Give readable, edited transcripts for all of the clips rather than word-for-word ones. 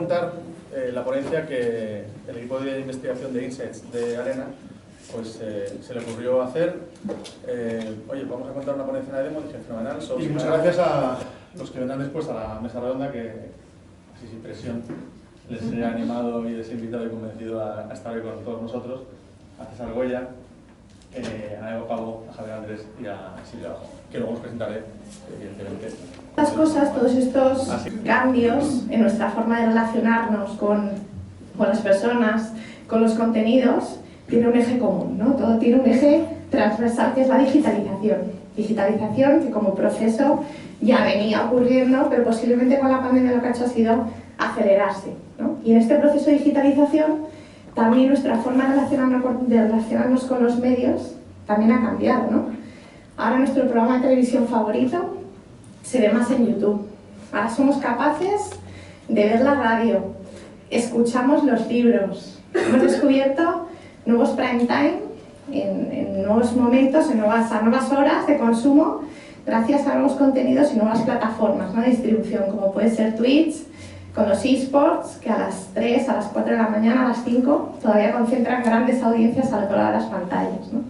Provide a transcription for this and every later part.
contar la ponencia que el equipo de investigación de Insights de Arena pues, se le ocurrió hacer. Oye, vamos a contar una ponencia de demo, dije fenomenal. Y muchas gracias a los que vendrán después a la mesa redonda, que así sin presión les he animado y les he invitado y convencido a estar hoy con todos nosotros, a César Goya, a Eva Pavo, a Javier Andrés y a Silvia Bajo, que luego os presentaré, evidentemente. Estas cosas, todos estos cambios en nuestra forma de relacionarnos con las personas, con los contenidos, tiene un eje común, ¿no? Todo tiene un eje transversal, que es la digitalización. Digitalización que como proceso ya venía ocurriendo, pero posiblemente con la pandemia lo que ha hecho ha sido acelerarse, ¿no? Y en este proceso de digitalización también nuestra forma de relacionarnos con los medios también ha cambiado, ¿no? Ahora nuestro programa de televisión favorito se ve más en YouTube. Ahora somos capaces de ver la radio, escuchamos los libros, hemos descubierto nuevos prime time en nuevos momentos, a nuevas horas de consumo, gracias a nuevos contenidos y nuevas plataformas, ¿no?, de distribución, como puede ser Twitch, con los eSports, que a las 3, a las 4 de la mañana, a las 5, todavía concentran grandes audiencias al otro lado de las pantallas, ¿no?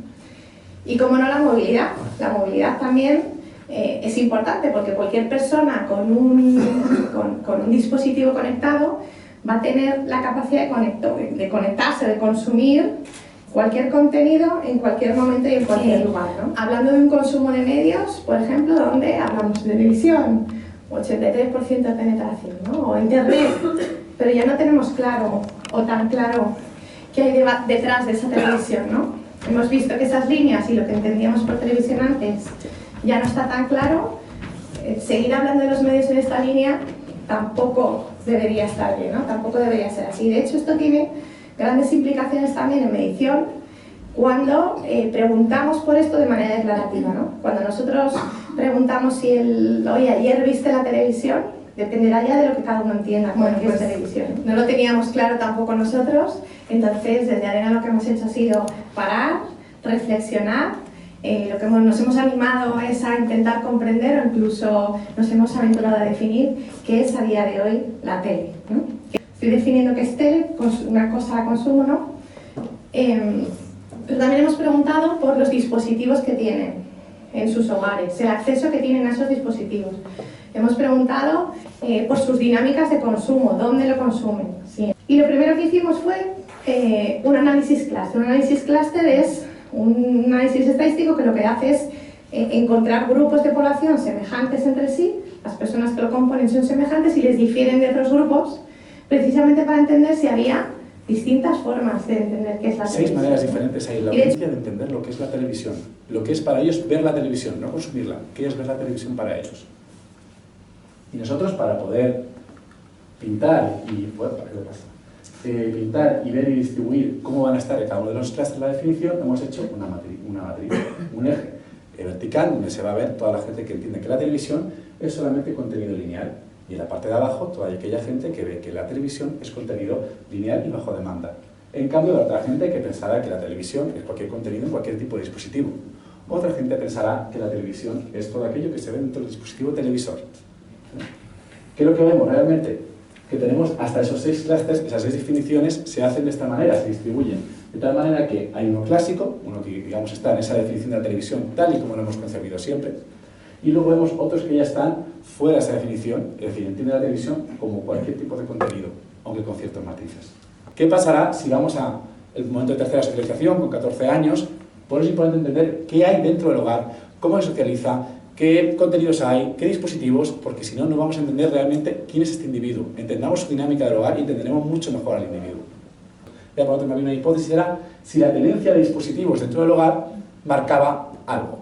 Y como no, la movilidad también es importante, porque cualquier persona con un dispositivo conectado va a tener la capacidad de conectarse, de consumir cualquier contenido en cualquier momento y en cualquier lugar, ¿no? Hablando de un consumo de medios, por ejemplo, donde hablamos de televisión, 83% de penetración, ¿no? O internet, pero ya no tenemos claro, o tan claro, qué hay detrás de esa televisión, ¿no? Hemos visto que esas líneas y lo que entendíamos por televisión antes ya no está tan claro. Seguir hablando de los medios en esta línea tampoco debería estar bien, ¿no? Tampoco debería ser así. De hecho, esto tiene grandes implicaciones también en medición cuando preguntamos por esto de manera declarativa, ¿no? Cuando nosotros preguntamos si oye, ayer viste la televisión, dependerá ya de lo que cada uno entienda con qué es televisión. No lo teníamos claro tampoco nosotros, entonces desde Arena lo que hemos hecho ha sido parar, reflexionar. Lo que nos hemos animado es a intentar comprender, o incluso nos hemos aventurado a definir qué es a día de hoy la tele, ¿no? Estoy definiendo qué es tele, una cosa a consumo, ¿no? Pero también hemos preguntado por los dispositivos que tienen en sus hogares, el acceso que tienen a esos dispositivos. Hemos preguntado por sus dinámicas de consumo, dónde lo consumen. ¿Sí? Y lo primero que hicimos fue un análisis clúster. Un análisis clúster es un análisis estadístico que lo que hace es encontrar grupos de población semejantes entre sí, las personas que lo componen son semejantes y les difieren de otros grupos, precisamente para entender si había distintas formas de entender qué es la televisión. 6 maneras diferentes hay. La audiencia de entender lo que es la televisión, lo que es para ellos ver la televisión, no consumirla, qué es ver la televisión para ellos. Y nosotros, para poder pintar y... Bueno, ¿qué le pasa? Pintar y ver y distribuir cómo van a estar en cada uno de los clústeres de la definición, hemos hecho una matriz, un eje vertical donde se va a ver toda la gente que entiende que la televisión es solamente contenido lineal, y en la parte de abajo toda aquella gente que ve que la televisión es contenido lineal y bajo demanda. En cambio, habrá otra gente que pensará que la televisión es cualquier contenido en cualquier tipo de dispositivo. Otra gente pensará que la televisión es todo aquello que se ve dentro del dispositivo televisor. ¿Qué es lo que vemos realmente? Que tenemos hasta esos 6 clústeres, esas 6 definiciones se hacen de esta manera, se distribuyen de tal manera que hay uno clásico, uno que digamos está en esa definición de la televisión tal y como lo hemos concebido siempre, y luego vemos otros que ya están fuera de esa definición, es decir, entiende la televisión como cualquier tipo de contenido, aunque con ciertos matices. ¿Qué pasará si vamos al momento de tercera socialización, con 14 años? Pues es importante entender qué hay dentro del hogar, cómo se socializa, qué contenidos hay, qué dispositivos, porque si no, no vamos a entender realmente quién es este individuo. Entendamos su dinámica del hogar y entenderemos mucho mejor al individuo. Ya por otro lado, una hipótesis era si la tenencia de dispositivos dentro del hogar marcaba algo.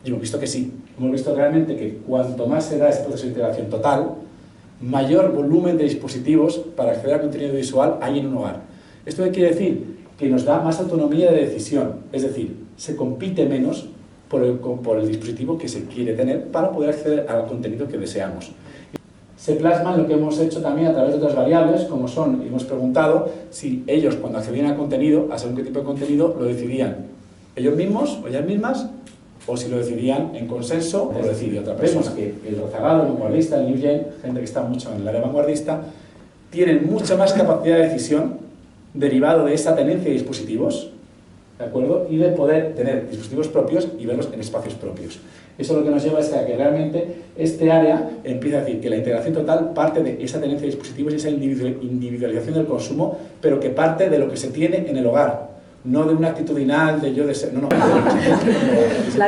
Y hemos visto que sí. Hemos visto realmente que cuanto más se da ese proceso de integración total, mayor volumen de dispositivos para acceder a contenido visual hay en un hogar. ¿Esto qué quiere decir? Que nos da más autonomía de decisión, es decir, se compite menos por el dispositivo que se quiere tener para poder acceder al contenido que deseamos. Se plasma en lo que hemos hecho también a través de otras variables, como son, y hemos preguntado si ellos cuando accedían al contenido, a según qué tipo de contenido, lo decidían ellos mismos o ellas mismas, o si lo decidían en consenso o lo decidía otra persona. Vemos que el Rozagado, el vanguardista, el New Gen, gente que está mucho en el área vanguardista, tienen mucha más capacidad de decisión derivado de esa tenencia de dispositivos, ¿de acuerdo? Y de poder tener dispositivos propios y verlos en espacios propios. Eso lo que nos lleva es a que realmente este área empieza a decir que la integración total parte de esa tenencia de dispositivos y esa individualización del consumo, pero que parte de lo que se tiene en el hogar, no de una actitudinal de yo de ser... No.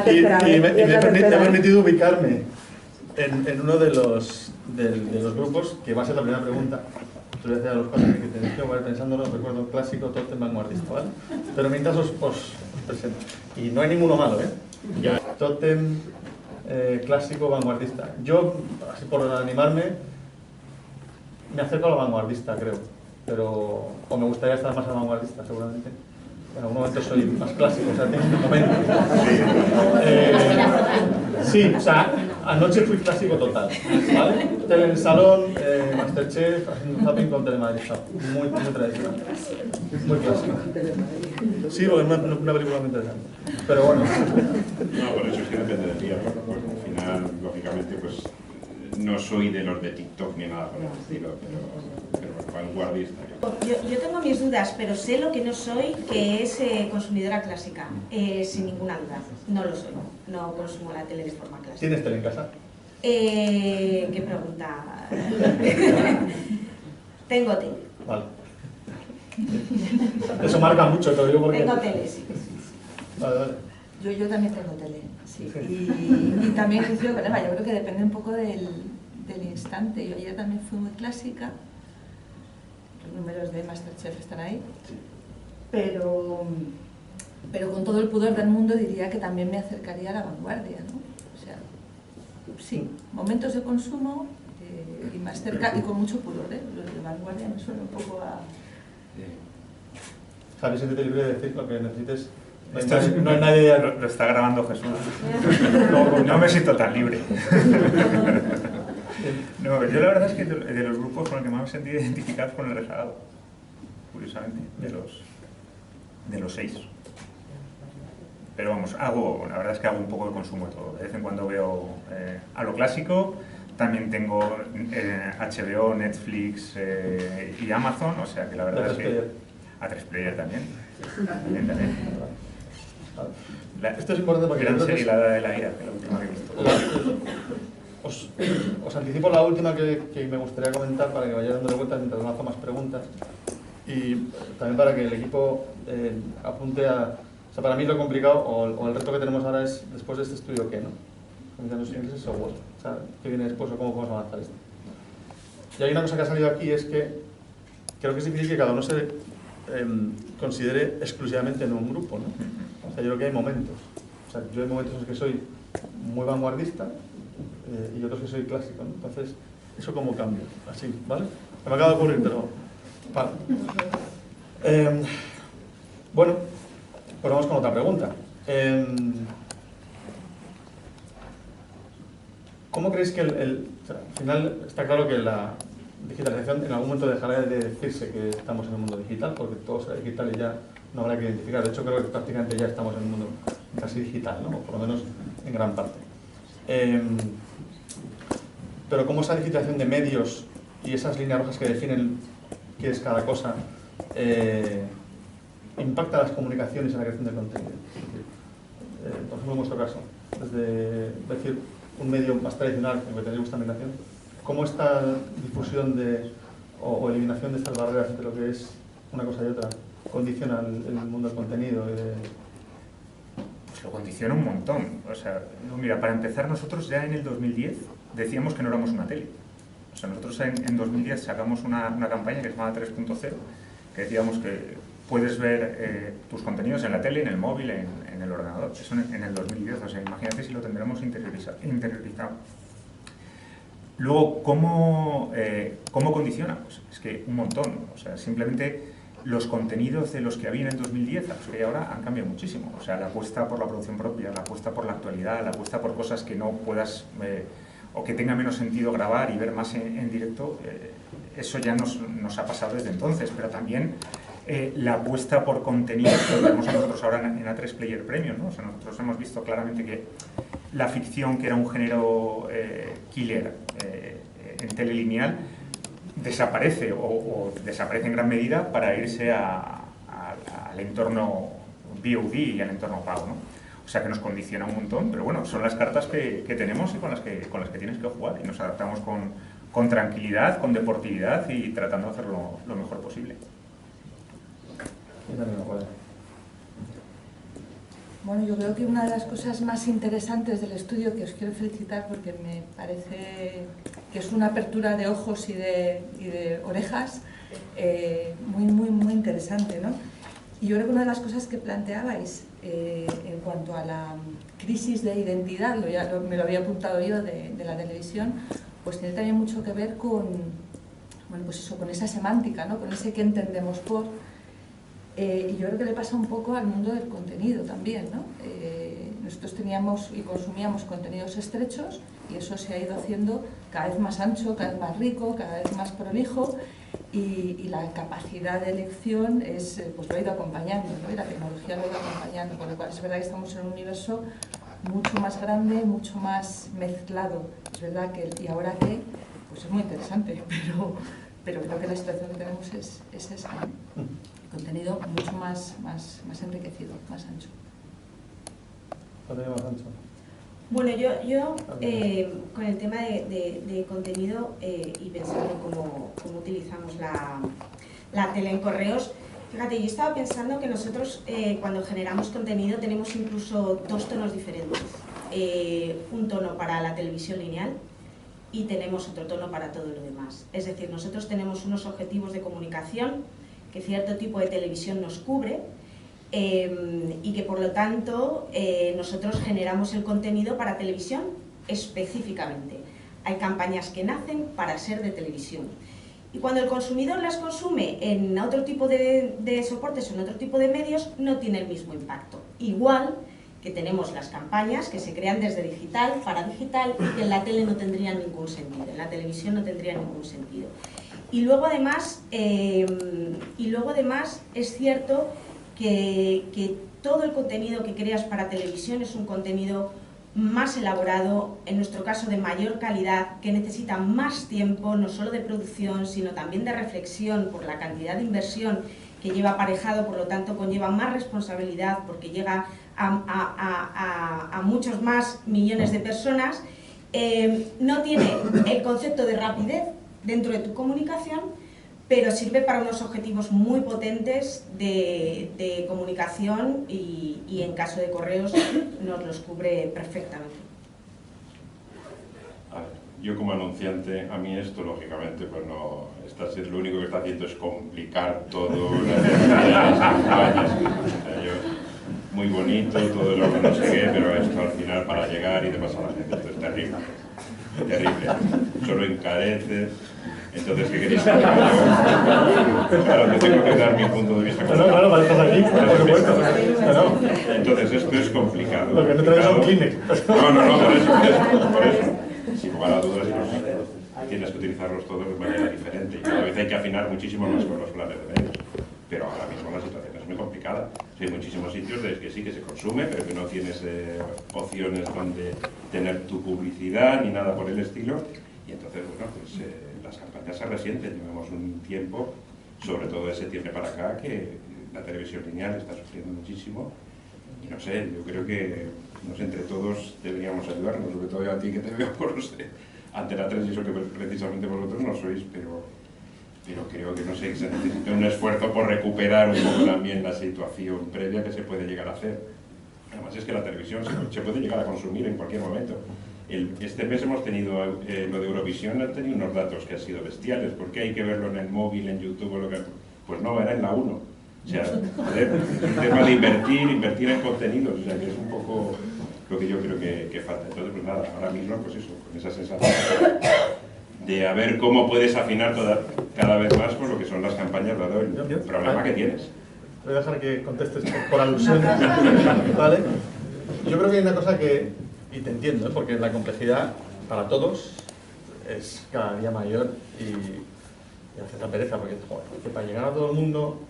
Y me ha permitido ubicarme en uno de los grupos, que va a ser la primera pregunta. Te voy a decir a los cuatro que tenéis que ir pensándolo, recuerdo clásico, tótem vanguardista, ¿vale? Pero mientras os presento. Y no hay ninguno malo, ¿eh? Tótem clásico vanguardista. Yo, así por animarme, me acerco a la vanguardista, creo. Pero, o me gustaría estar más a la vanguardista, seguramente. En algún momento soy más clásico, o sea, tengo un momento. Sí, o sea, anoche fui clásico total, ¿vale? Tele en el salón, Masterchef, haciendo zapping con Telemadrid, muy tradicional, muy clásico. Sí, porque es una película muy interesante, pero bueno. No, por eso es que depende del día, porque al final, lógicamente, pues no soy de los de TikTok ni nada por el estilo, pero vanguardista. Yo tengo mis dudas, pero sé lo que no soy, que es consumidora clásica, sin ninguna duda. No lo soy, no consumo la tele de forma clásica. ¿Tienes tele en casa? ¿Qué pregunta? Tengo tele. Vale. Eso marca mucho, te lo digo porque... Tengo tele, sí. Vale. Yo también tengo tele, sí. Y también coincido con Eva, yo creo que depende un poco del instante. Yo ayer también fui muy clásica, los números de Masterchef están ahí, pero con todo el pudor del mundo diría que también me acercaría a la vanguardia, ¿no? O sea, sí, momentos de consumo y más cerca y con mucho pudor, ¿eh? Los de vanguardia me suena un poco a... Javi, siéntete libre de decir lo que necesites. No hay nadie... Lo está grabando Jesús. No me siento tan libre. No, yo la verdad es que de los grupos con el que más me he sentido identificado es con el rezagado, curiosamente, de los 6. Pero vamos, la verdad es que hago un poco de consumo de todo. De vez en cuando veo a lo clásico, también tengo HBO, Netflix y Amazon, o sea que la verdad es que... A3Player también. También. Esto es importante porque... Gran serie, la de la ira, que la última que he visto. Os anticipo la última que me gustaría comentar para que vayáis dándole vueltas mientras lanzo más preguntas y también para que el equipo apunte a... O sea, para mí lo complicado o el reto que tenemos ahora es, después de este estudio, ¿qué, no? Los siguientes es software, o sea, ¿qué viene después o cómo podemos avanzar esto? Y hay una cosa que ha salido aquí, es que creo que es difícil que cada uno se considere exclusivamente en un grupo, ¿no? O sea, yo creo que hay momentos. O sea, yo hay momentos en los que soy muy vanguardista y otros que soy clásico, ¿no? Entonces, eso como cambia, así, ¿vale? Me acaba de ocurrir, pero... Vale. Bueno, pues vamos con otra pregunta. ¿Cómo creéis que o sea, al final está claro que la digitalización en algún momento dejará de decirse que estamos en un mundo digital, porque todo será digital y ya no habrá que identificar. De hecho, creo que prácticamente ya estamos en un mundo casi digital, ¿no? O por lo menos en gran parte. Pero cómo esa digitalización de medios y esas líneas rojas que definen qué es cada cosa impacta las comunicaciones en la creación de contenido. Por ejemplo, en vuestro caso, desde decir un medio más tradicional, en que tenéis vuestra migración, ¿cómo esta difusión o eliminación de estas barreras entre lo que es una cosa y otra condiciona el mundo del contenido? Pues lo condiciona un montón. O sea, mira, para empezar, nosotros ya en el 2010 decíamos que no éramos una tele. O sea, nosotros en 2010 sacamos una campaña que se llamaba 3.0, que decíamos que puedes ver tus contenidos en la tele, en el móvil, en el ordenador. Eso en el 2010, o sea, imagínate si lo tendremos interiorizado. Luego, ¿cómo condiciona? Pues es que un montón. O sea, simplemente los contenidos de los que había en el 2010 a los que hay ahora han cambiado muchísimo. O sea, la apuesta por la producción propia, la apuesta por la actualidad, la apuesta por cosas que no puedas o que tenga menos sentido grabar y ver más en directo, eso ya nos ha pasado desde entonces, pero también la apuesta por contenido que tenemos nosotros ahora en A3Player Premium, ¿no? O sea, nosotros hemos visto claramente que la ficción, que era un género killer en telelineal, desaparece o desaparece en gran medida para irse al entorno VOD y al entorno pago, ¿no? O sea que nos condiciona un montón, pero bueno, son las cartas que tenemos y con las que tienes que jugar, y nos adaptamos con tranquilidad, con deportividad y tratando de hacerlo lo mejor posible. Bueno, yo creo que una de las cosas más interesantes del estudio, que os quiero felicitar porque me parece que es una apertura de ojos y de orejas muy interesante, ¿no? Y yo creo que una de las cosas que planteabais en cuanto a la crisis de identidad, me lo había apuntado yo de la televisión, pues tiene también mucho que ver con, bueno, pues eso, con esa semántica, ¿no? Con ese que entendemos por... y yo creo que le pasa un poco al mundo del contenido también, ¿no? Nosotros teníamos y consumíamos contenidos estrechos y eso se ha ido haciendo cada vez más ancho, cada vez más rico, cada vez más prolijo, y la capacidad de elección pues lo ha ido acompañando, ¿no? Y la tecnología lo ha ido acompañando, con lo cual es verdad que estamos en un universo mucho más grande, mucho más mezclado. Es verdad que ¿y ahora qué? Pues es muy interesante, pero creo que la situación que tenemos es esa, ¿no? Contenido mucho más enriquecido, más ancho. Bueno, yo con el tema de contenido y pensando cómo utilizamos la tele en correos, fíjate, yo estaba pensando que nosotros cuando generamos contenido tenemos incluso dos tonos diferentes. Un tono para la televisión lineal y tenemos otro tono para todo lo demás. Es decir, nosotros tenemos unos objetivos de comunicación que cierto tipo de televisión nos cubre y que por lo tanto nosotros generamos el contenido para televisión específicamente. Hay campañas que nacen para ser de televisión. Y cuando el consumidor las consume en otro tipo de soportes o en otro tipo de medios, no tiene el mismo impacto. Igual que tenemos las campañas que se crean desde digital para digital y que en la tele no tendrían ningún sentido, en la televisión no tendrían ningún sentido. Y luego además es cierto que todo el contenido que creas para televisión es un contenido más elaborado, en nuestro caso de mayor calidad, que necesita más tiempo, no solo de producción, sino también de reflexión por la cantidad de inversión que lleva aparejado, por lo tanto conlleva más responsabilidad porque llega a muchos más millones de personas. No tiene el concepto de rapidez dentro de tu comunicación, pero sirve para unos objetivos muy potentes de comunicación y en caso de correos nos los cubre perfectamente. A ver, yo como anunciante, a mí esto lógicamente pues no, lo único que está haciendo es complicar todo, las campañas. Muy bonito, todo lo que no sé qué, pero esto al final para llegar y demás a la gente, esto es terrible, terrible, solo encarece. Entonces, ¿qué queréis que haga yo? Claro, que tengo que dar mi punto de vista. Claro, para estar aquí, por supuesto. Entonces, esto es complicado. Lo que no traes son Kleenex. No, por eso. Sin lugar a dudas, tienes que utilizarlos todos de manera diferente. Y cada vez hay que afinar muchísimo más con los planes de medios. Pero ahora mismo la situación es muy complicada. Hay muchísimos sitios de que sí que se consume, pero que no tienes opciones donde tener tu publicidad ni nada por el estilo. Y entonces, bueno, pues las campañas se resienten. Llevamos un tiempo, sobre todo de septiembre para acá, que la televisión lineal está sufriendo muchísimo. Y no sé, yo creo que entre todos deberíamos ayudarnos, sobre todo yo a ti que te veo por Antena 3 y eso que precisamente vosotros no sois, pero creo que no sé, se necesita un esfuerzo por recuperar un poco también la situación previa que se puede llegar a hacer. Además es que la televisión se puede llegar a consumir en cualquier momento. Este mes hemos tenido lo de Eurovisión, han tenido unos datos que han sido bestiales, porque hay que verlo en el móvil, en YouTube o lo que... Pues no, era en la 1. O sea, joder, es un tema de invertir en contenidos, o sea, que es un poco lo que yo creo que falta. Entonces, pues nada, ahora mismo, pues eso, con esa sensación de a ver cómo puedes afinar cada vez más con lo que son las campañas, dado el problema que tienes. Voy a dejar que contestes por alusión, ¿vale? Yo creo que hay una cosa que, y te entiendo, porque la complejidad para todos es cada día mayor y hace esa pereza, porque joder, que para llegar a todo el mundo,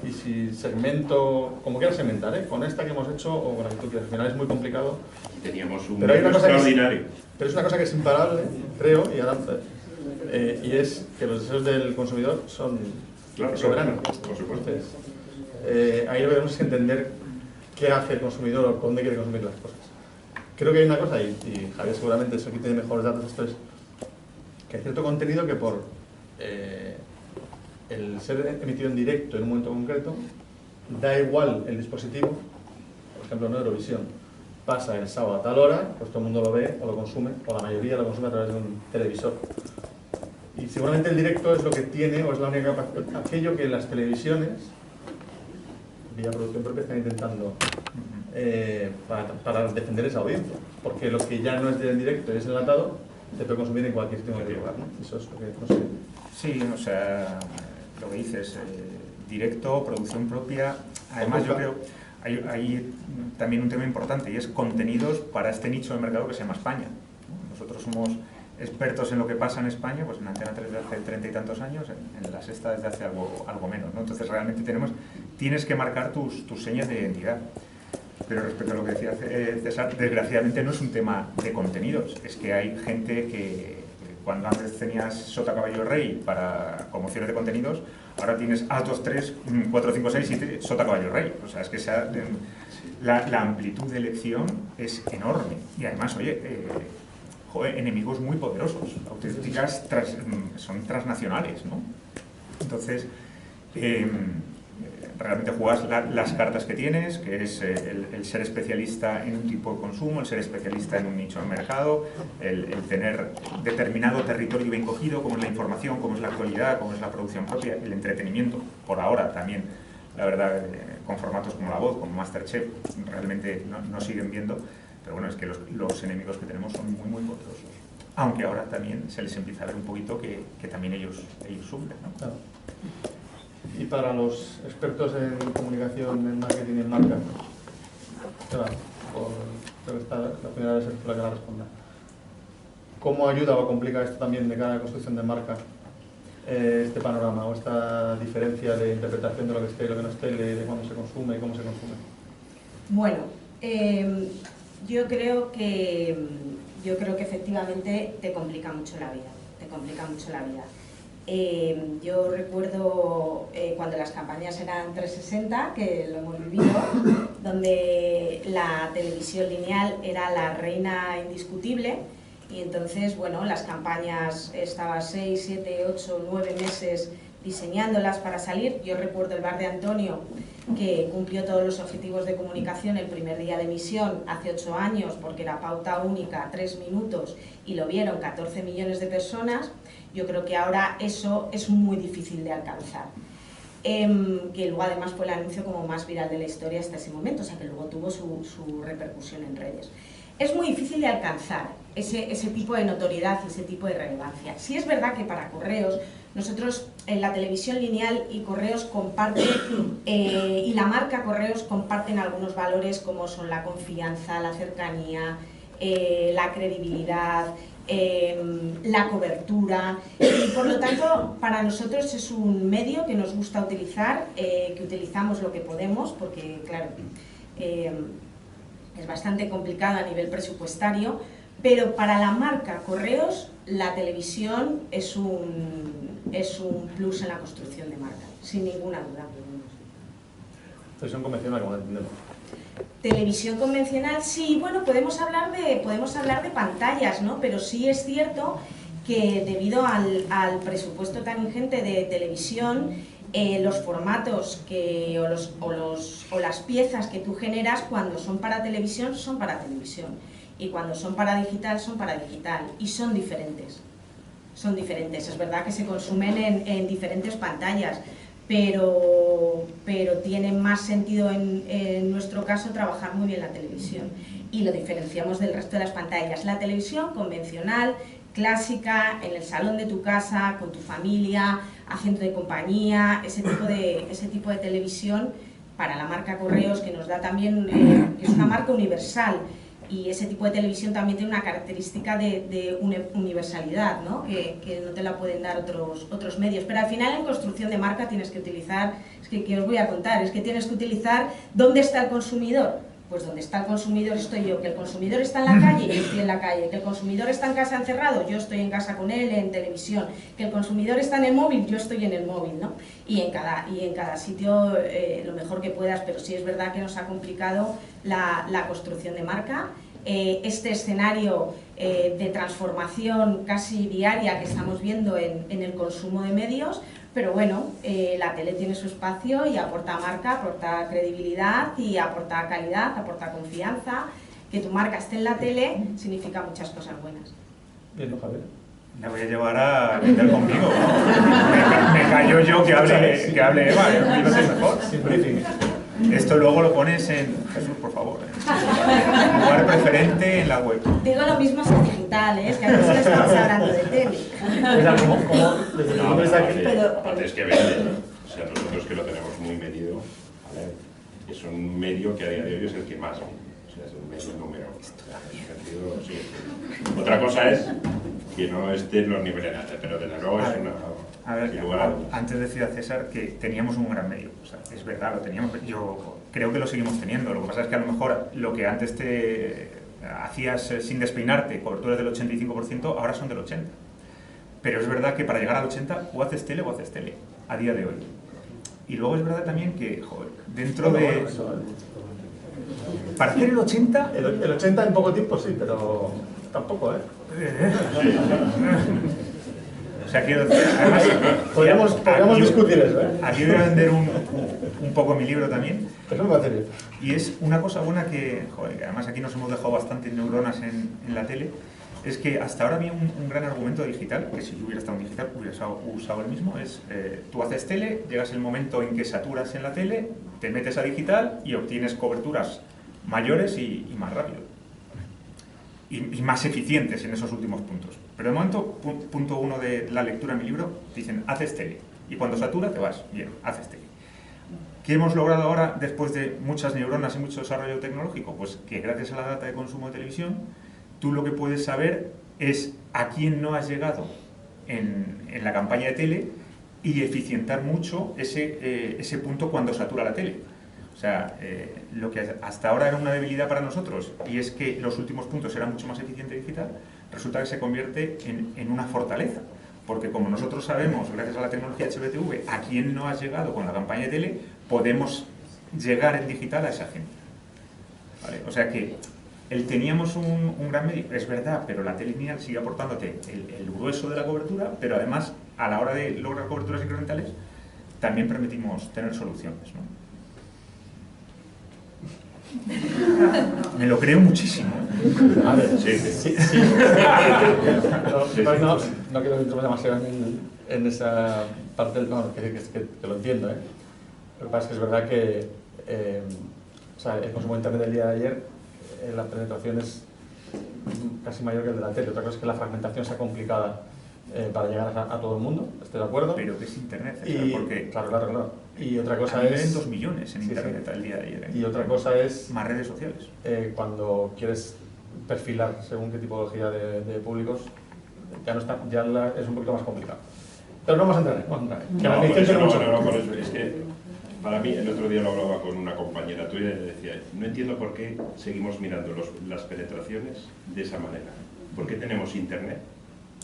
y si segmento, como quieras segmentar, con esta que hemos hecho o con la que tú quieras, al final es muy complicado. Teníamos un pero hay una cosa extraordinario. Pero es una cosa que es imparable, creo, y ahora y es que los deseos del consumidor son soberanos. Por supuesto. Entonces, ahí lo que tenemos es entender qué hace el consumidor o dónde quiere consumir las cosas. Creo que hay una cosa, y Javier seguramente eso aquí tiene mejores datos, esto es que hay cierto contenido que por el ser emitido en directo en un momento concreto, da igual el dispositivo, por ejemplo en Eurovisión, pasa el sábado a tal hora, pues todo el mundo lo ve o lo consume, o la mayoría lo consume a través de un televisor. Y seguramente el directo es lo que tiene, o es la única capacidad, aquello que las televisiones, vía producción propia, están intentando para defender esa audiencia. Porque lo que ya no es del directo y es enlatado, se puede consumir en cualquier sitio, en cualquier lugar, ¿no? Eso es lo que no sé. Sí, o sea, lo que dices, directo, producción propia. Además, yo creo hay también un tema importante y es contenidos para este nicho de mercado que se llama España. Nosotros somos expertos en lo que pasa en España, pues en Antena 3 desde hace 30 y tantos años, en La Sexta desde hace algo menos, ¿no? Entonces realmente tienes que marcar tus señas de identidad. Pero respecto a lo que decía César, desgraciadamente no es un tema de contenidos, es que hay gente que cuando antes tenías Sota, Caballo, Rey para promociones de contenidos, ahora tienes Atos 3, 4, 5, 6, 7, Sota, Caballo, Rey. O sea, es que la amplitud de elección es enorme. Y además, oye, enemigos muy poderosos, auténticas son transnacionales, ¿no? Entonces, realmente juegas las cartas que tienes, que es el ser especialista en un tipo de consumo, el ser especialista en un nicho de mercado, el tener determinado territorio bien cogido, como es la información, como es la actualidad, como es la producción propia, el entretenimiento, por ahora también, la verdad, con formatos como La Voz, como Masterchef, realmente no siguen viendo, pero bueno, es que los enemigos que tenemos son muy, muy poderosos. Aunque ahora también se les empieza a ver un poquito que también ellos sufren, ¿no? Claro. Y para los expertos en comunicación, en marketing y en marca, creo que está la primera vez la que la responda. ¿Cómo ayuda o complica esto también de cara a la construcción de marca este panorama o esta diferencia de interpretación de lo que es tele y lo que no es tele, de cuándo se consume y cómo se consume? Bueno, yo creo que efectivamente te complica mucho la vida, yo recuerdo cuando las campañas eran 360, que lo hemos vivido, donde la televisión lineal era la reina indiscutible y entonces, bueno, las campañas estaban 6, 7, 8, 9 meses diseñándolas para salir. Yo recuerdo el Bar de Antonio, que cumplió todos los objetivos de comunicación el primer día de emisión hace 8 años, porque era pauta única, 3 minutos, y lo vieron 14 millones de personas. Yo creo que ahora eso es muy difícil de alcanzar. Que luego además fue el anuncio como más viral de la historia hasta ese momento, o sea que luego tuvo su repercusión en redes. Es muy difícil de alcanzar ese tipo de notoriedad y ese tipo de relevancia. Sí es verdad que para Correos, nosotros en la televisión lineal y Correos comparten, y la marca Correos comparten algunos valores como son la confianza, la cercanía, la credibilidad, la cobertura, y por lo tanto para nosotros es un medio que nos gusta utilizar, que utilizamos lo que podemos, porque claro, es bastante complicado a nivel presupuestario, pero para la marca Correos la televisión es un plus en la construcción de marca, sin ninguna duda. Televisión convencional, como entendemos. Televisión convencional, sí, bueno, podemos hablar de pantallas, ¿no? Pero sí es cierto que debido al presupuesto tan ingente de televisión, los formatos o las piezas que tú generas cuando son para televisión, y cuando son para digital, y son diferentes. Es verdad que se consumen en diferentes pantallas, pero tiene más sentido en nuestro caso trabajar muy bien la televisión y lo diferenciamos del resto de las pantallas. La televisión convencional, clásica, en el salón de tu casa, con tu familia, haciendo de compañía, ese tipo de televisión para la marca Correos, que nos da también, que es una marca universal, y ese tipo de televisión también tiene una característica de universalidad, ¿no? Que no te la pueden dar otros medios. Pero al final en construcción de marca tienes que utilizar, ¿qué os voy a contar? Es que tienes que utilizar dónde está el consumidor. pues donde está el consumidor estoy yo, que el consumidor está en la calle, yo estoy en la calle, que el consumidor está en casa encerrado, yo estoy en casa con él, en televisión, que el consumidor está en el móvil, yo estoy en el móvil, ¿no? Y en cada sitio lo mejor que puedas, pero sí es verdad que nos ha complicado la construcción de marca. Este escenario de transformación casi diaria que estamos viendo en el consumo de medios, pero bueno, la tele tiene su espacio y aporta marca, aporta credibilidad y aporta calidad, aporta confianza. Que tu marca esté en la tele significa muchas cosas buenas. Bien, ¿no, Javier? La voy a llevar a vender conmigo, ¿no? Me callo yo que hable Eva, yo no sé mejor. Sin briefing. Esto luego lo pones en... Jesús, por favor. En lugar preferente en la web. Digo lo mismo sobre digital, ¿eh? Es que a veces estamos hablando de tele. O sea, como desde el punto de vista que... Aparte es que vende, ¿no? O sea, nosotros que lo tenemos muy medido, ¿vale? Es un medio que a día de hoy es el que más vende. O sea, es un medio número. Sí. Otra cosa es que no esté en los niveles altos, pero desde luego es una... A ver, antes decía César que teníamos un gran medio, o sea, es verdad, lo teníamos, yo creo que lo seguimos teniendo, lo que pasa es que a lo mejor lo que antes te hacías sin despeinarte, coberturas del 85%, ahora son del 80%. Pero es verdad que para llegar al 80% o haces tele, a día de hoy. Y luego es verdad también que, joder, dentro de... Para hacer el 80... El 80 en poco tiempo sí, pero tampoco, ¿eh? O sea, quiero decir, además, podríamos discutir eso, ¿eh? Aquí voy a vender un poco mi libro también. Eso me va a hacer. Y es una cosa buena que, joder, que además aquí nos hemos dejado bastantes neuronas en la tele, es que hasta ahora había un gran argumento digital, que si yo hubiera estado en digital hubiera usado el mismo, es tú haces tele, llegas el momento en que saturas en la tele, te metes a digital y obtienes coberturas mayores y más rápido. Y más eficientes en esos últimos puntos. Pero de momento, punto 1 de la lectura en mi libro, dicen, haces tele. Y cuando satura, te vas. Bien, haces tele. ¿Qué hemos logrado ahora, después de muchas neuronas y mucho desarrollo tecnológico? Pues que gracias a la data de consumo de televisión, tú lo que puedes saber es a quién no has llegado en la campaña de tele y eficientar mucho ese punto cuando satura la tele. O sea, lo que hasta ahora era una debilidad para nosotros, y es que los últimos puntos eran mucho más eficiente digital, resulta que se convierte en una fortaleza. Porque como nosotros sabemos, gracias a la tecnología HBTV, a quién no has llegado con la campaña de tele, podemos llegar en digital a esa gente. ¿Vale? O sea que teníamos un gran medio, es verdad, pero la tele lineal sigue aportándote el grueso de la cobertura, pero además, a la hora de lograr coberturas incrementales, también permitimos tener soluciones, ¿no? Me lo creo muchísimo. A ver, Sí. No quiero entrar demasiado en esa parte del... No, que lo entiendo, ¿eh? Lo que pasa es que es verdad que o sea, el consumo de internet del día de ayer, la penetración es casi mayor que el de la tele. Otra cosa es que la fragmentación sea complicada para llegar a todo el mundo, estoy de acuerdo. Pero que es internet, porque... Claro. Y otra cosa es... 2 millones en internet el día de ayer. Y otra cosa es... Más redes sociales. Cuando quieres perfilar según qué tipología de públicos, ya es un poquito más complicado. Pero no vamos a entrar, No, por eso. Es que para mí, el otro día lo hablaba con una compañera tuya y le decía, no entiendo por qué seguimos mirando las penetraciones de esa manera. ¿Por qué tenemos internet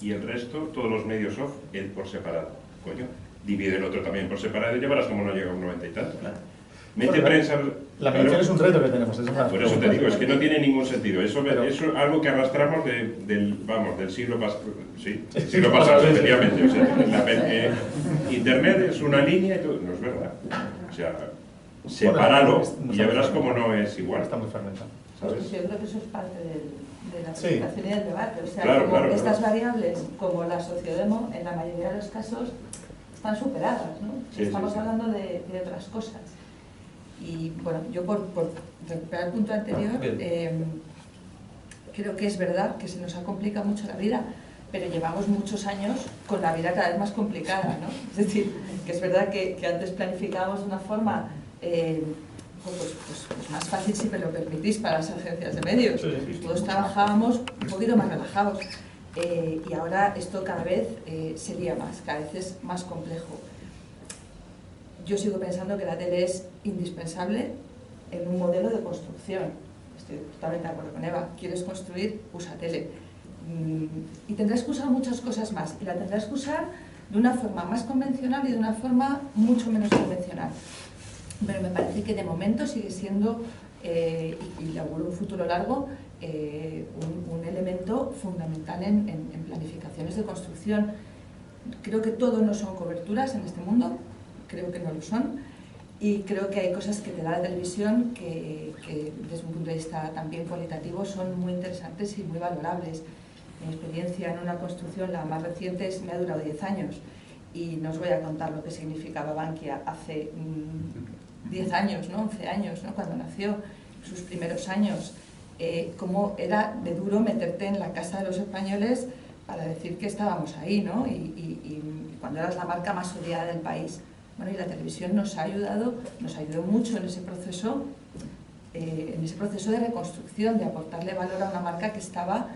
y el resto, todos los medios off, él por separado? Coño, divide el otro también por separado y llevarás como no llega a un 90 y tanto. Mete prensa... La medición es un reto que tenemos. Por eso te digo, es que no tiene ningún sentido. Eso es algo que arrastramos del siglo pasado. Sí, del siglo pasado, efectivamente. O sea, internet es una línea y todo. No es verdad. O sea, sepáralo y ya verás cómo no es igual. Está muy fragmentado. ¿Sabes? Yo creo que eso es parte de la presentación y del debate. O sea, claro. Estas variables, como la sociodemo, en la mayoría de los casos están superadas, ¿no? Estamos hablando de otras cosas. Y bueno, yo por recuperar el punto anterior, creo que es verdad que se nos ha complicado mucho la vida, pero llevamos muchos años con la vida cada vez más complicada, ¿no? Es decir, que es verdad que antes planificábamos de una forma pues más fácil, si me lo permitís, para las agencias de medios. Todos trabajábamos un poquito más relajados. Y ahora esto cada vez sería más, cada vez es más complejo. Yo sigo pensando que la tele es indispensable en un modelo de construcción. Estoy totalmente de acuerdo con Eva. ¿Quieres construir? Usa tele. Y tendrás que usar muchas cosas más. Y la tendrás que usar de una forma más convencional y de una forma mucho menos convencional. Pero me parece que de momento sigue siendo, y le auguro un futuro largo, un elemento fundamental en planificaciones de construcción. Creo que todo no son coberturas en este mundo, creo que no lo son, y creo que hay cosas que te da la televisión que desde un punto de vista también cualitativo son muy interesantes y muy valorables. Mi experiencia en una construcción, la más reciente, me ha durado 10 años, y no os voy a contar lo que significaba Bankia hace 10 años, ¿no? 11 años, ¿no? Cuando nació, sus primeros años, cómo era de duro meterte en la casa de los españoles para decir que estábamos ahí, ¿no? Y cuando eras la marca más odiada del país. Bueno, y la televisión nos ayudó mucho en ese proceso de reconstrucción, de aportarle valor a una marca que estaba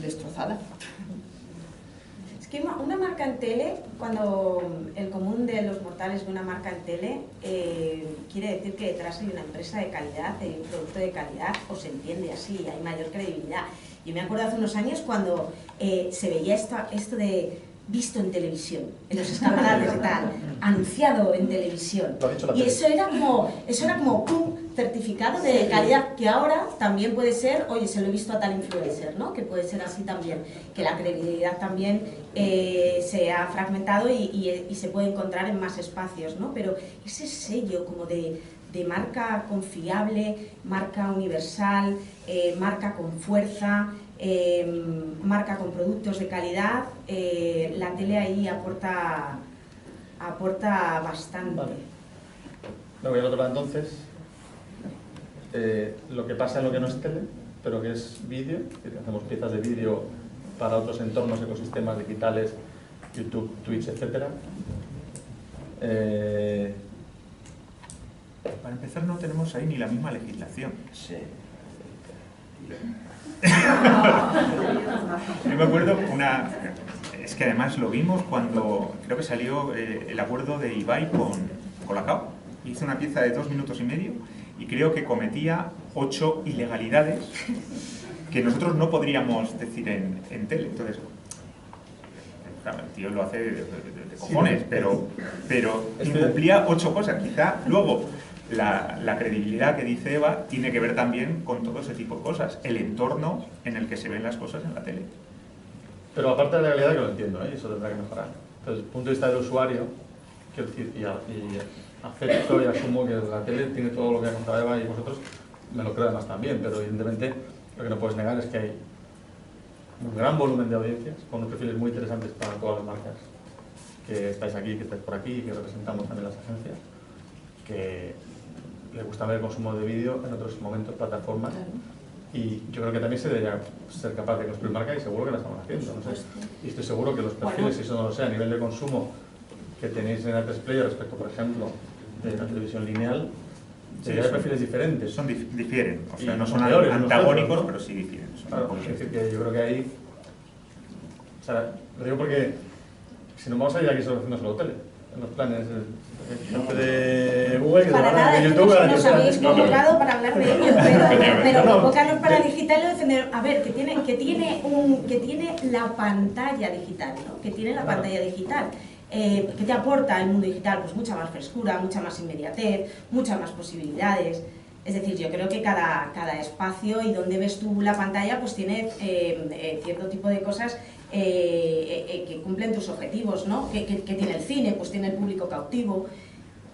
destrozada. Es que una marca en tele, cuando el común de los mortales ve una marca en tele, quiere decir que detrás hay una empresa de calidad, hay un producto de calidad, o se entiende así, hay mayor credibilidad. Yo me acuerdo hace unos años cuando se veía esto de visto en televisión, en los escaparates y tal, anunciado en televisión. Y eso era como ¡pum!, certificado de calidad, que ahora también puede ser, oye, se lo he visto a tal influencer, ¿no? Que puede ser así también, que la credibilidad también se ha fragmentado y se puede encontrar en más espacios, ¿no? Pero ese sello como de marca confiable, marca universal, marca con fuerza, marca con productos de calidad, la tele ahí aporta bastante. Vale. Me voy al otro lado entonces. Lo que pasa en lo que no es tele, pero que es vídeo, que hacemos piezas de vídeo para otros entornos, ecosistemas digitales, YouTube, Twitch, etc. Para empezar, no tenemos ahí ni la misma legislación. Sí. Yo me acuerdo es que además lo vimos cuando creo que salió el acuerdo de Ibai con Colacao. Hizo una pieza de 2 minutos y medio y creo que cometía 8 ilegalidades que nosotros no podríamos decir en tele. Entonces, claro, el tío lo hace de cojones, pero incumplía 8 cosas. Quizá luego la credibilidad que dice Eva tiene que ver también con todo ese tipo de cosas, el entorno en el que se ven las cosas en la tele. Pero aparte de la realidad, que lo entiendo, y eso tendrá que mejorar. Desde el punto de vista del usuario, quiero decir, y acepto y asumo que la tele tiene todo lo que ha contado Eva, y vosotros me lo creo además también, pero evidentemente lo que no puedes negar es que hay un gran volumen de audiencias con unos perfiles muy interesantes para todas las marcas que estáis aquí, que estáis por aquí y que representamos también las agencias, que le gusta ver el consumo de vídeo en otros momentos, plataformas, y yo creo que también se debería ser capaz de construir marca, y seguro que la estamos haciendo, no sé. Y estoy seguro que los perfiles, si eso no lo sé, a nivel de consumo que tenéis en A3 Player respecto, por ejemplo, de la televisión lineal, sería de perfiles diferentes. Difieren, o sea, no son peores, antagónicos, ¿no? pero sí difieren. Claro, es decir, que yo creo que ahí, o sea, lo digo porque si no vamos a ir aquí solo haciendo solo tele, en los planes de Google, para nada, de YouTube, nos habéis convocado para hablar de ello, pero convocarnos para digital y defender, a ver, que tiene la pantalla digital, ¿no? Que tiene la pantalla digital. ¿Qué te aporta el mundo digital? Pues mucha más frescura, mucha más inmediatez, muchas más posibilidades. Es decir, yo creo que cada espacio y donde ves tú la pantalla pues tiene cierto tipo de cosas que cumplen tus objetivos, ¿no? Que tiene el cine, pues tiene el público cautivo.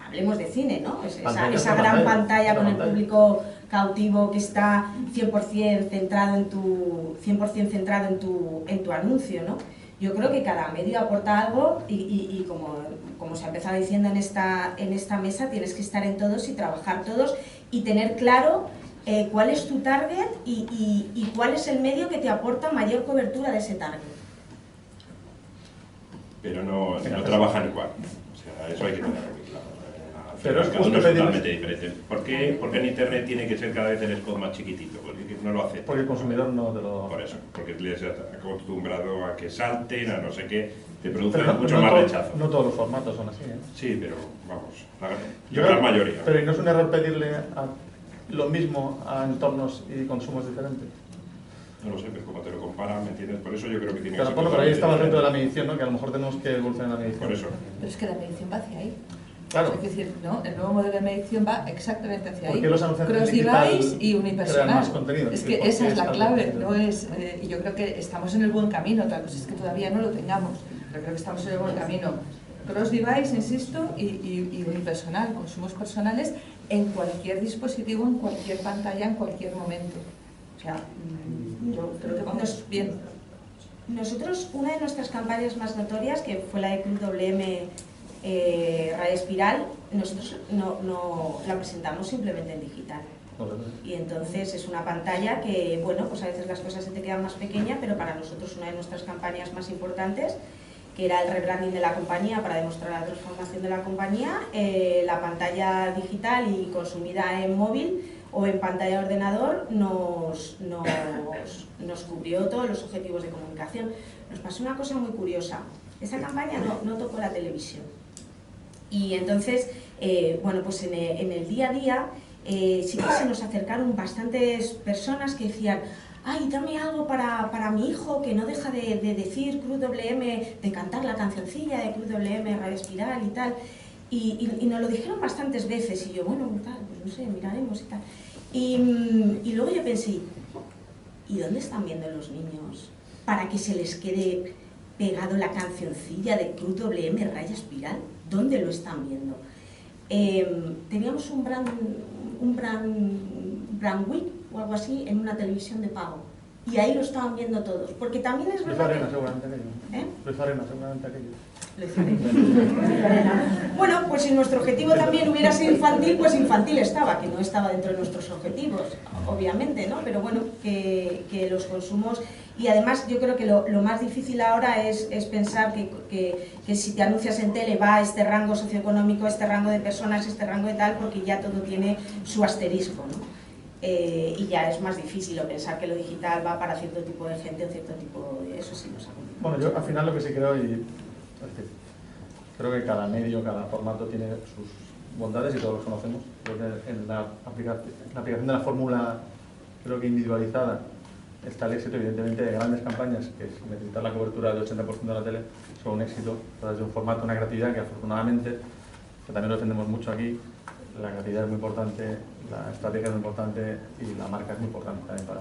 Hablemos de cine, ¿no? Esa gran pantalla con el público cautivo que está 100% centrado en tu anuncio, ¿no? Yo creo que cada medio aporta algo y como se ha empezado diciendo en esta mesa, tienes que estar en todos y trabajar todos y tener claro cuál es tu target y cuál es el medio que te aporta mayor cobertura de ese target. Pero no trabajan igual, o sea, eso hay que tenerlo muy claro. Al Pero es que justo es pedir... totalmente diferente. ¿Por qué en Internet tiene que ser cada vez el spot más chiquitito? Porque no lo hace. Porque el consumidor no te lo... Por eso, porque les has acostumbrado a que salten, a no sé qué, te produce Pero mucho más rechazo. No todos los formatos son así, ¿eh? Sí, pero vamos, Yo la creo, gran mayoría. Pero ¿y no es un error pedirle lo mismo a entornos y consumos diferentes? No lo sé, pero como te lo comparan, ¿me entiendes? Por eso yo creo que tiene que Pero ser... bueno, por ahí está el totalmente reto de la diferente. medición, ¿no? Que a lo mejor tenemos que evolucionar la medición. Por eso. Pero es que la medición va hacia ahí. Claro. Es decir, ¿no? El nuevo modelo de medición va exactamente hacia ahí. ¿Por qué los anunciantes Cross-device digital y unipersonal. crean más contenido? Es que ¿Por esa qué es la está clave, contenido? no es, y yo creo que estamos en el buen camino, otra cosa es que todavía no lo tengamos, pero creo que estamos en el buen camino. Cross-device, insisto, y unipersonal, consumos personales en cualquier dispositivo, en cualquier pantalla, en cualquier momento. O sea, yo creo que vamos bien. Nosotros, una de nuestras campañas más notorias, que fue la de Club WM Radio Espiral, nosotros no la presentamos simplemente en digital. Y entonces es una pantalla que, bueno, pues a veces las cosas se te quedan más pequeñas, pero para nosotros una de nuestras campañas más importantes, que era el rebranding de la compañía para demostrar la transformación de la compañía, la pantalla digital y consumida en móvil o en pantalla de ordenador nos cubrió todos los objetivos de comunicación. Nos pasó una cosa muy curiosa. Esa campaña no tocó la televisión. Y entonces, bueno, pues en el día a día sí que se nos acercaron bastantes personas que decían: ay, dame algo para mi hijo que no deja de decir Cruz WM, de cantar la cancioncilla de Cruz WM, Radio Espiral y tal. Y nos lo dijeron bastantes veces y yo, bueno, tal, pues no sé, miraremos y tal. Y luego yo pensé, ¿y dónde están viendo los niños para que se les quede pegado la cancioncilla de Cruz WM, Radio Espiral? ¿Dónde lo están viendo? Teníamos un brand week o algo así en una televisión de pago y ahí lo estaban viendo todos, porque también es verdad Arena, que... seguramente aquello. ¿Eh? Arena, seguramente aquello. Bueno, pues si nuestro objetivo también hubiera sido infantil, pues infantil estaba, que no estaba dentro de nuestros objetivos, obviamente, ¿no? Pero bueno, que los consumos... Y además yo creo que lo más difícil ahora es pensar que si te anuncias en tele va a este rango socioeconómico, este rango de personas, este rango de tal, porque ya todo tiene su asterisco, ¿no? Y ya es más difícil pensar que lo digital va para cierto tipo de gente o cierto tipo de... Eso sí nos ha complicado. Bueno, yo al final lo que sí creo, creo que cada medio, cada formato tiene sus bondades y todos los conocemos. Creo que en la aplicación de la fórmula, creo que individualizada, está el éxito, evidentemente, de grandes campañas, que es necesitar la cobertura del 80% de la tele, son un éxito, desde un formato, una creatividad que afortunadamente, que también lo defendemos mucho aquí, la creatividad es muy importante, la estrategia es muy importante y la marca es muy importante también para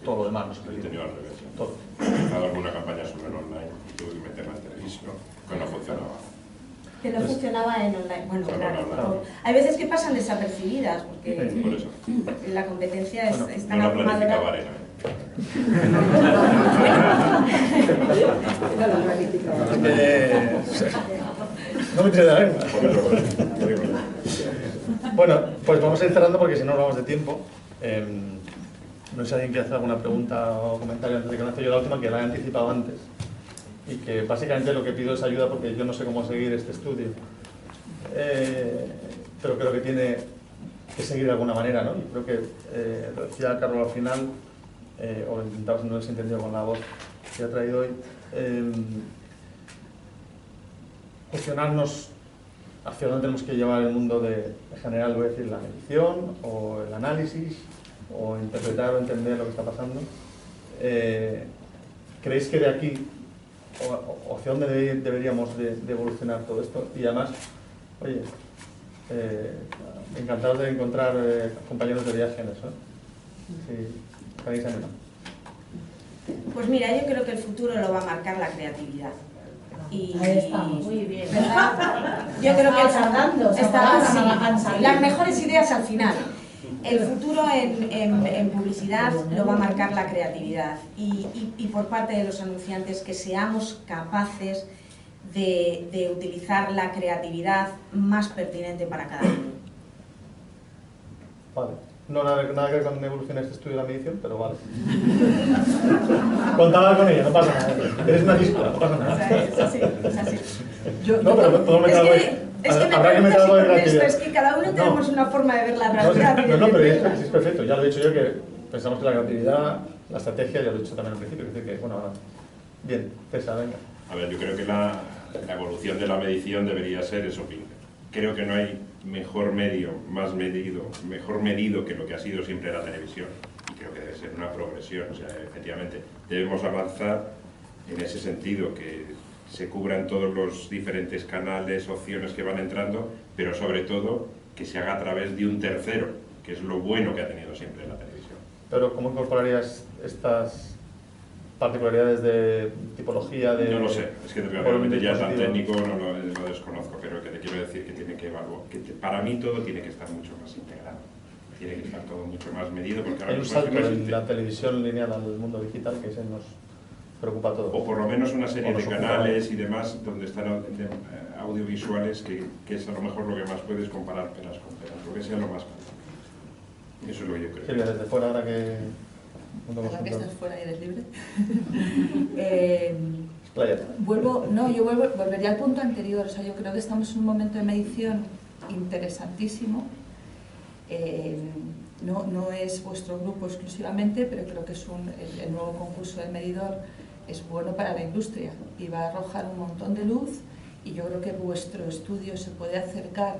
todo lo demás. Yo he tenido al revés. Todo. He empezado alguna campaña sobre el online y tuve que meterla en televisión, que no funcionaba. Que no funcionaba en online. Bueno, Claro. claro. Hay veces que pasan desapercibidas, porque Por eso. la competencia es tan No la abrumadora. planificaba Arena. No me tires de la lengua. Bueno, pues vamos a ir cerrando porque si no nos vamos de tiempo. No sé si alguien quiere hacer alguna pregunta o comentario antes de que lance yo la última, que la he anticipado antes. Y que básicamente lo que pido es ayuda porque yo no sé cómo seguir este estudio. Pero creo que tiene que seguir de alguna manera, ¿no? Y creo que, lo decía Carlos al final, o lo intentaba, si no les he entendido con la voz que ha traído hoy, cuestionarnos hacia dónde tenemos que llevar el mundo en general, voy a decir, la medición o el análisis o interpretar o entender lo que está pasando. ¿Creéis que de aquí o hacia dónde deberíamos de evolucionar todo esto? Y además, oye, encantados de encontrar compañeros de viaje en eso. Si queréis animar. Pues mira, yo creo que el futuro lo va a marcar la creatividad. Y, ahí estamos, muy bien. ¿Verdad? Yo creo que las mejores ideas al final. El futuro en publicidad lo va a marcar la creatividad y por parte de los anunciantes que seamos capaces de utilizar la creatividad más pertinente para cada uno. Vale. No nada que ver con evolución este estudio de la medición, pero vale. Contaba con ella, no pasa nada. Eres una disco, no pasa nada. Es así. No, pero podemos meter algo ahí. Es que me habrá que meter preguntas algo de y contesto, creatividad. es que cada uno tenemos una forma de ver la realidad. No, pero es perfecto, ya lo he dicho yo, que pensamos que la creatividad, la estrategia, ya lo he dicho también al principio, es decir que, bueno, bien, César, venga. A ver, yo creo que la evolución de la medición debería ser eso. Creo que no hay mejor medio, más medido, mejor medido que lo que ha sido siempre la televisión. Y creo que debe ser una progresión. O sea, efectivamente, debemos avanzar en ese sentido, que se cubran todos los diferentes canales, opciones que van entrando, pero sobre todo que se haga a través de un tercero, que es lo bueno que ha tenido siempre la televisión. Pero ¿cómo incorporarías estas particularidades de tipología de...? No lo sé, es que realmente ya tan técnico no lo desconozco, pero que te quiero decir que tiene que evaluar, para mí todo tiene que estar mucho más integrado, tiene que estar todo mucho más medido, porque ahora hay un salto de la televisión lineal al mundo digital que se nos preocupa a todos. O por lo menos una serie de canales y demás donde están audiovisuales que es a lo mejor lo que más puedes comparar peras con peras, lo que sea lo más fácil. Eso es lo que yo creo. Silvia, desde fuera, ahora que... Ahora que estás fuera y eres libre. Yo volvería al punto anterior. O sea, yo creo que estamos en un momento de medición interesantísimo. No es vuestro grupo exclusivamente, pero creo que es el nuevo concurso del medidor es bueno para la industria y va a arrojar un montón de luz, y yo creo que vuestro estudio se puede acercar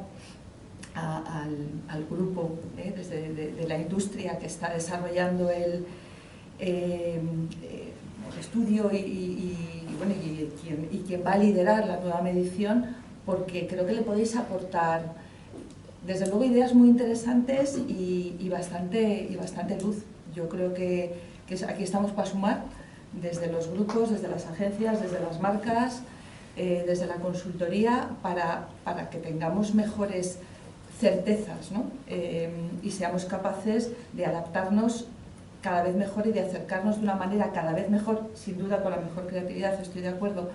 al grupo de la industria que está desarrollando el estudio y quien va a liderar la nueva medición, porque creo que le podéis aportar desde luego ideas muy interesantes y bastante luz. Yo creo que aquí estamos para sumar, desde los grupos, desde las agencias, desde las marcas, desde la consultoría, para que tengamos mejores certezas, ¿no? Y seamos capaces de adaptarnos cada vez mejor y de acercarnos de una manera cada vez mejor, sin duda con la mejor creatividad, estoy de acuerdo,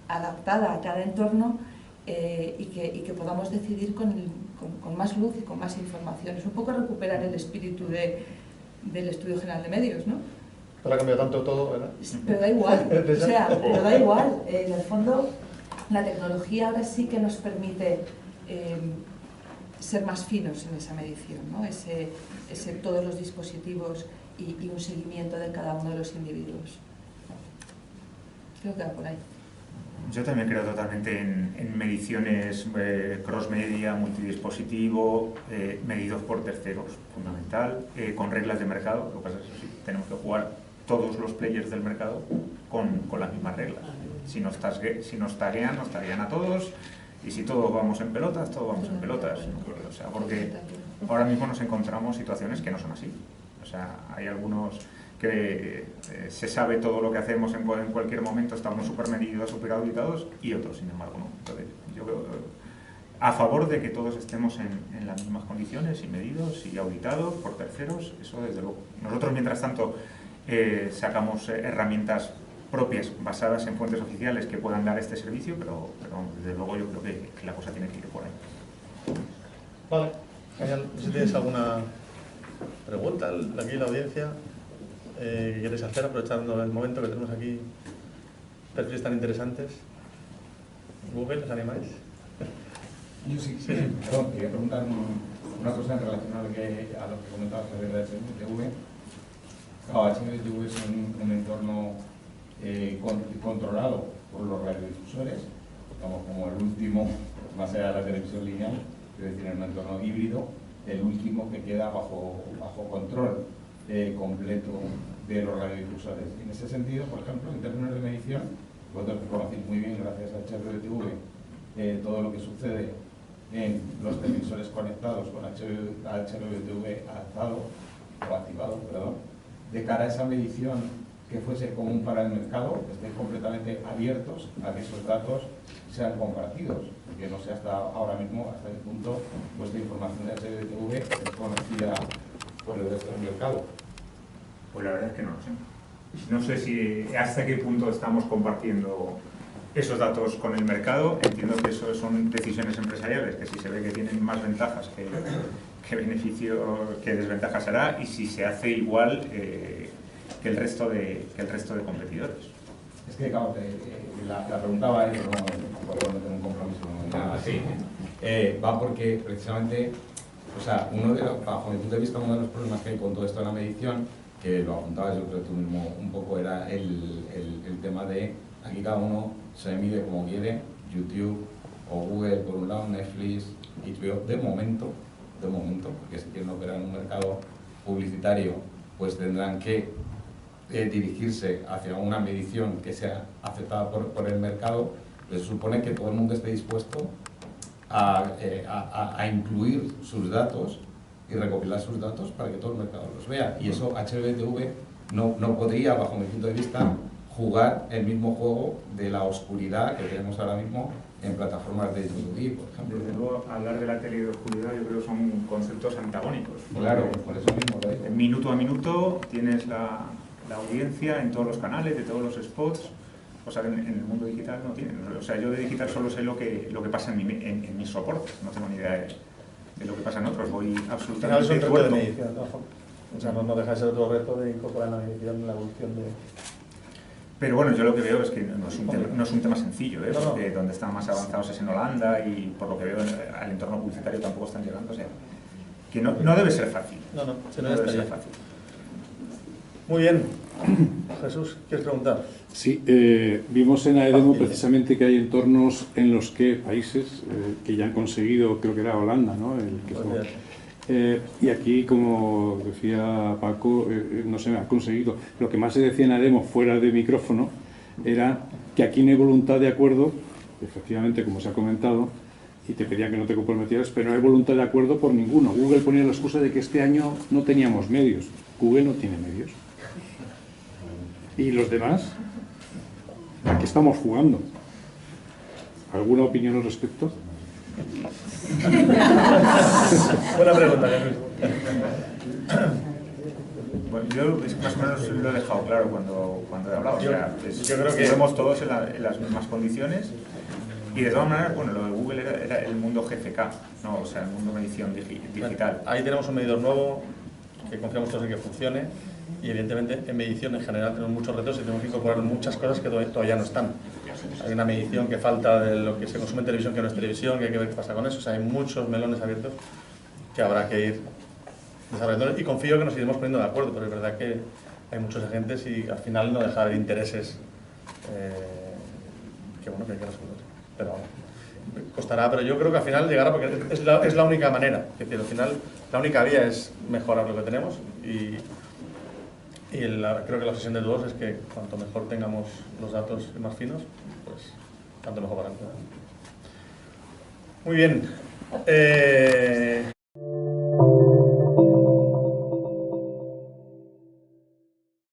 adaptada a cada entorno, y que podamos decidir con más luz y con más información. Es un poco recuperar el espíritu del Estudio General de Medios, ¿no? Pero ha cambiado tanto todo, ¿verdad? Pero da igual, pero da igual. En el fondo, la tecnología ahora sí que nos permite ser más finos en esa medición, ¿no? Todos los dispositivos y un seguimiento de cada uno de los individuos. Creo que va por ahí. Yo también creo totalmente en mediciones cross-media, multidispositivo, medidos por terceros, fundamental, con reglas de mercado. Lo que pasa es que sí, tenemos que jugar todos los players del mercado con las mismas reglas. Si nos taguean a todos, y si todos vamos en pelotas, todos vamos en pelotas. O sea, porque ahora mismo nos encontramos situaciones que no son así. O sea, hay algunos que se sabe todo lo que hacemos en cualquier momento, estamos súper medidos, súper auditados, y otros, sin embargo, no. Entonces, yo creo a favor de que todos estemos en las mismas condiciones y medidos y auditados por terceros, eso desde luego. Nosotros, mientras tanto, sacamos herramientas propias basadas en fuentes oficiales que puedan dar este servicio, pero desde luego yo creo que la cosa tiene que ir por ahí. Vale, genial. Si tienes alguna pregunta aquí en la audiencia que quieres hacer, aprovechando el momento que tenemos aquí perfiles tan interesantes. Google, ¿os animáis? Yo sí. Perdón, quería preguntar una cosa en relación a lo que comentabas sobre la HMTV. Claro, HMTV es un entorno controlado por los radiodifusores, como el último, más allá de la televisión lineal, es decir, en un entorno híbrido, el último que queda bajo control completo de los radiodifusores. En ese sentido, por ejemplo, en términos de medición, vosotros conocéis muy bien, gracias a HRTV, todo lo que sucede en los televisores conectados con HRTV alzado o activado, perdón, de cara a esa medición que fuese común para el mercado, que estén completamente abiertos a que esos datos sean compartidos, que no sea hasta ahora mismo, hasta el punto, vuestra información de HRTV es conocida por el resto del mercado. Pues la verdad es que no lo sé. No sé si hasta qué punto estamos compartiendo esos datos con el mercado. Entiendo que eso son decisiones empresariales, que si se ve que tienen más ventajas que beneficio, que desventajas hará, y si se hace igual que el resto de competidores. Es que, claro, la preguntaba, porque no tengo un compromiso, nada así. va porque precisamente, o sea, bajo mi punto de vista, uno de los problemas que hay con todo esto de la medición, que lo apuntabas yo creo tú mismo un poco, era el tema de aquí cada uno se mide como quiere, YouTube o Google por un lado, Netflix, HBO, de momento, porque si quieren operar en un mercado publicitario, pues tendrán que dirigirse hacia una medición que sea aceptada por el mercado. Pues se supone que todo el mundo esté dispuesto a incluir sus datos y recopilar sus datos para que todo el mercado los vea. Y eso HbbTV no podría, bajo mi punto de vista, jugar el mismo juego de la oscuridad que tenemos ahora mismo en plataformas de YouTube, por ejemplo. Desde luego, hablar de la tele y de oscuridad yo creo que son conceptos antagónicos. Claro, por eso mismo lo digo. Minuto a minuto tienes la audiencia en todos los canales, de todos los spots, cosa que en el mundo digital no tienen. O sea, yo de digital solo sé lo que pasa en mis soportes, no tengo ni idea de lo que pasa en otros, voy absolutamente es un reto de tuerto. medición, ¿no? O sea, no deja de ser otro reto de incorporar la medición en la evolución de... Pero bueno, yo lo que veo es que no es un tema sencillo, ¿eh? No, no. Porque donde están más avanzados es en Holanda y por lo que veo al entorno publicitario tampoco están llegando. O sea, que no debe ser fácil. No, si no debe estaría ser fácil. Muy bien. Jesús, ¿quieres preguntar? Sí, vimos en AEDEMO precisamente que hay entornos en los que países que ya han conseguido, creo que era Holanda, ¿no? Y aquí, como decía Paco, no se ha conseguido. Lo que más se decía en AEDEMO fuera de micrófono era que aquí no hay voluntad de acuerdo, efectivamente, como se ha comentado, y te pedían que no te comprometieras, pero no hay voluntad de acuerdo por ninguno. Google ponía la excusa de que este año no teníamos medios. Google no tiene medios. ¿Y los demás? ¿A qué estamos jugando? ¿Alguna opinión al respecto? Buena pregunta, Jesús. Bueno, yo más o menos lo he dejado claro cuando he hablado. O sea, yo creo que vivimos todos en las mismas condiciones y de todas maneras, bueno, lo de Google era el mundo GFK, ¿no? O sea, el mundo de medición digital. Ahí tenemos un medidor nuevo que confiamos todos en que funcione y evidentemente en medición en general tenemos muchos retos y tenemos que incorporar muchas cosas que todavía no están. Hay una medición que falta de lo que se consume en televisión que no es televisión, que hay que ver qué pasa con eso. O sea, hay muchos melones abiertos que habrá que ir desarrollando y confío que nos iremos poniendo de acuerdo, pero es verdad que hay muchos agentes y al final no deja de haber intereses que bueno, que hay que resolver. Pero bueno, costará, pero yo creo que al final llegará porque es la única manera. Es decir, al final la única vía es mejorar lo que tenemos y creo que la obsesión de todos es que cuanto mejor tengamos los datos más finos, pues tanto mejor para el ciudadano. Muy bien.